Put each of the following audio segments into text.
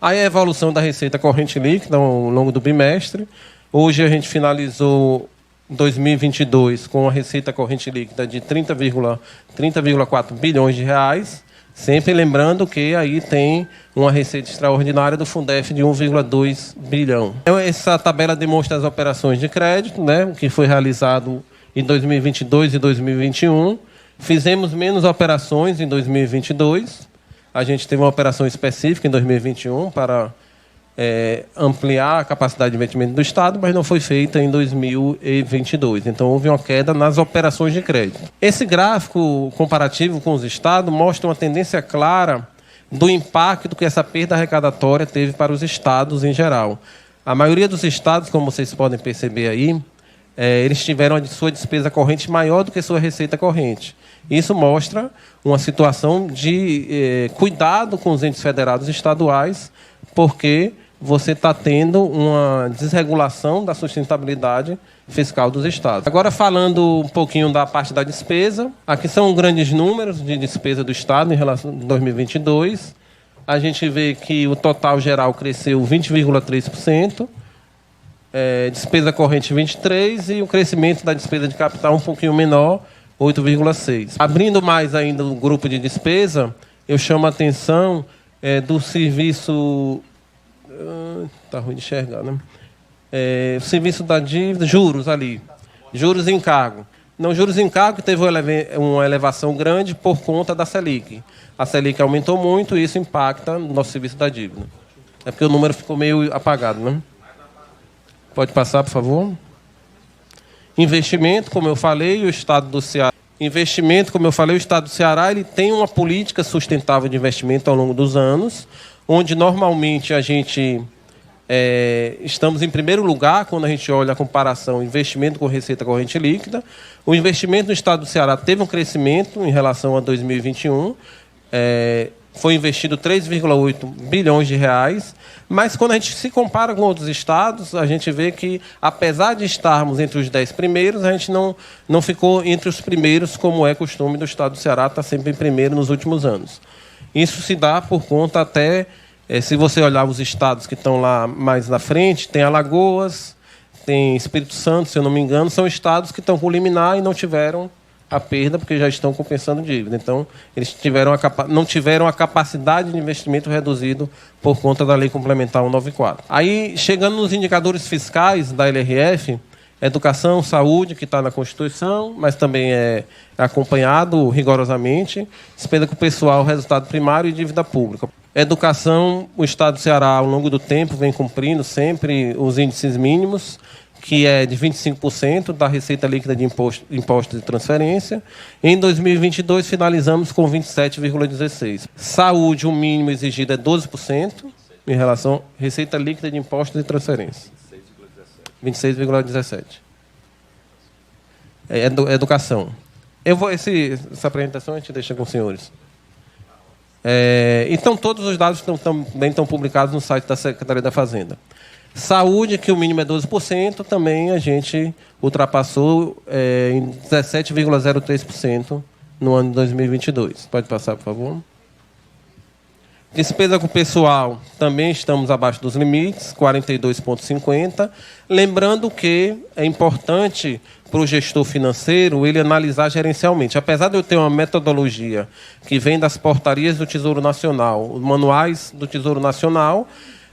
Aí a evolução da receita corrente líquida ao longo do bimestre. Hoje a gente finalizou 2022 com a receita corrente líquida de 30,4 bilhões de reais, sempre lembrando que aí tem uma receita extraordinária do Fundef de 1,2 bilhão. Então, essa tabela demonstra as operações de crédito, né, que foi realizado em 2022 e 2021. Fizemos menos operações em 2022. A gente teve uma operação específica em 2021 para ampliar a capacidade de investimento do Estado, mas não foi feita em 2022. Então, houve uma queda nas operações de crédito. Esse gráfico comparativo com os estados mostra uma tendência clara do impacto que essa perda arrecadatória teve para os estados em geral. A maioria dos estados, como vocês podem perceber aí, eles tiveram a sua despesa corrente maior do que a sua receita corrente. Isso mostra uma situação de cuidado com os entes federados estaduais, porque você está tendo uma desregulação da sustentabilidade fiscal dos estados. Agora, falando um pouquinho da parte da despesa, aqui são grandes números de despesa do Estado em relação a 2022. A gente vê que o total geral cresceu 20,3%, despesa corrente 23% e o crescimento da despesa de capital um pouquinho menor, 8,6%. Abrindo mais ainda o grupo de despesa, eu chamo a atenção do serviço... Está ruim de enxergar, né? O serviço da dívida, juros ali. Juros em encargo. Não, juros em encargo teve uma elevação grande por conta da Selic. A Selic aumentou muito e isso impacta no nosso serviço da dívida. É porque o número ficou meio apagado, né? Pode passar, por favor. Investimento, como eu falei, o Estado do Ceará. Investimento, como eu falei, o Estado do Ceará ele tem uma política sustentável de investimento ao longo dos anos, onde normalmente a gente estamos em primeiro lugar quando a gente olha a comparação investimento com receita corrente líquida. O investimento no Estado do Ceará teve um crescimento em relação a 2021. Foi investido 3,8 bilhões de reais, mas quando a gente se compara com outros estados, a gente vê que, apesar de estarmos entre os 10 primeiros, a gente não ficou entre os primeiros, como é costume do Estado do Ceará, estar sempre em primeiro nos últimos anos. Isso se dá por conta até, se você olhar os estados que estão lá mais na frente, tem Alagoas, tem Espírito Santo, se eu não me engano, são estados que estão com liminar e não tiveram a perda, porque já estão compensando dívida. Então, eles não tiveram a capacidade de investimento reduzido por conta da Lei Complementar 194. Aí, chegando nos indicadores fiscais da LRF, educação, saúde, que está na Constituição, mas também é acompanhado rigorosamente, despesa com o pessoal, resultado primário e dívida pública. Educação, o Estado do Ceará, ao longo do tempo, vem cumprindo sempre os índices mínimos, que é de 25% da receita líquida de impostos de transferência. Em 2022, finalizamos com 27,16%. Saúde, o mínimo exigido é 12% em relação à receita líquida de impostos de transferência. 26,17%. Educação. Essa apresentação a gente deixa com os senhores. Então, todos os dados também estão publicados no site da Secretaria da Fazenda. Saúde, que o mínimo é 12%, também a gente ultrapassou em 17,03% no ano de 2022. Pode passar, por favor. Despesa com o pessoal, também estamos abaixo dos limites, 42,50%. Lembrando que é importante para o gestor financeiro ele analisar gerencialmente. Apesar de eu ter uma metodologia que vem das portarias do Tesouro Nacional, os manuais do Tesouro Nacional,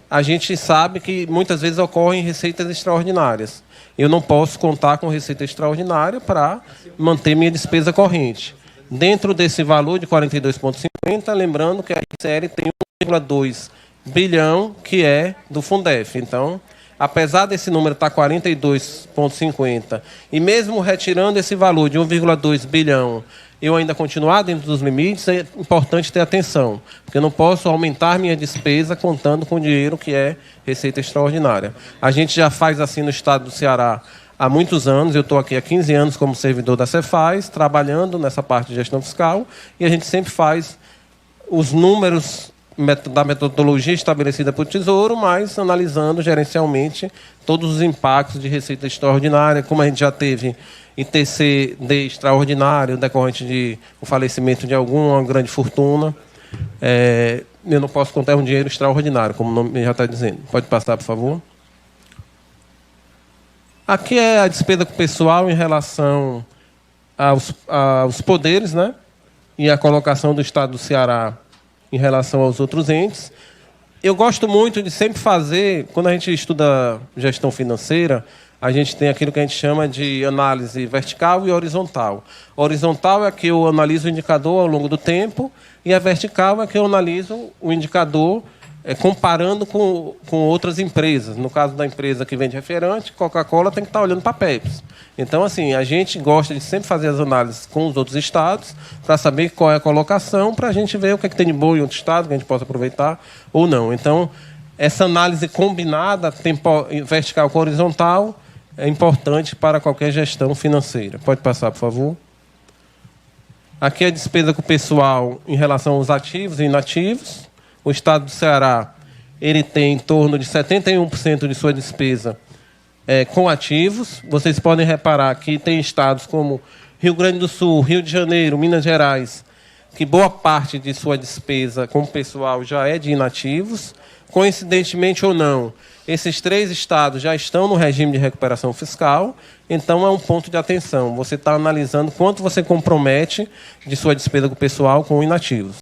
a gente sabe que muitas vezes ocorrem receitas extraordinárias. Eu não posso contar com receita extraordinária para manter minha despesa corrente. Dentro desse valor de 42,50, lembrando que a RCL tem 1,2 bilhão, que é do Fundef. Então, apesar desse número estar 42,50, e mesmo retirando esse valor de 1,2 bilhão, eu ainda continuar dentro dos limites, é importante ter atenção, porque eu não posso aumentar minha despesa contando com dinheiro que é receita extraordinária. A gente já faz assim no Estado do Ceará há muitos anos, eu estou aqui há 15 anos como servidor da Cefaz, trabalhando nessa parte de gestão fiscal, e a gente sempre faz os números da metodologia estabelecida pelo Tesouro, mas analisando gerencialmente todos os impactos de receita extraordinária, como a gente já teve ITC-D extraordinário, decorrente de o falecimento de alguma grande fortuna. eu não posso contar um dinheiro extraordinário, como o nome já está dizendo. Pode passar, por favor. Aqui é a despesa com o pessoal em relação aos poderes, né? E a colocação do Estado do Ceará em relação aos outros entes. Eu gosto muito de sempre fazer, quando a gente estuda gestão financeira, a gente tem aquilo que a gente chama de análise vertical e horizontal. A horizontal é que eu analiso o indicador ao longo do tempo, e a vertical é que eu analiso o indicador comparando com outras empresas. No caso da empresa que vende refrigerante, Coca-Cola tem que estar olhando para a Pepsi. Então, assim, a gente gosta de sempre fazer as análises com os outros estados para saber qual é a colocação, para a gente ver o que, é que tem de bom em outro estado, que a gente possa aproveitar ou não. Então, essa análise combinada, vertical com horizontal, é importante para qualquer gestão financeira. Pode passar, por favor. Aqui é a despesa com o pessoal em relação aos ativos e inativos. O Estado do Ceará ele tem em torno de 71% de sua despesa com ativos. Vocês podem reparar que tem estados como Rio Grande do Sul, Rio de Janeiro, Minas Gerais, que boa parte de sua despesa com o pessoal já é de inativos. Coincidentemente ou não, esses 3 estados já estão no regime de recuperação fiscal, então é um ponto de atenção. Você está analisando quanto você compromete de sua despesa com o pessoal com inativos.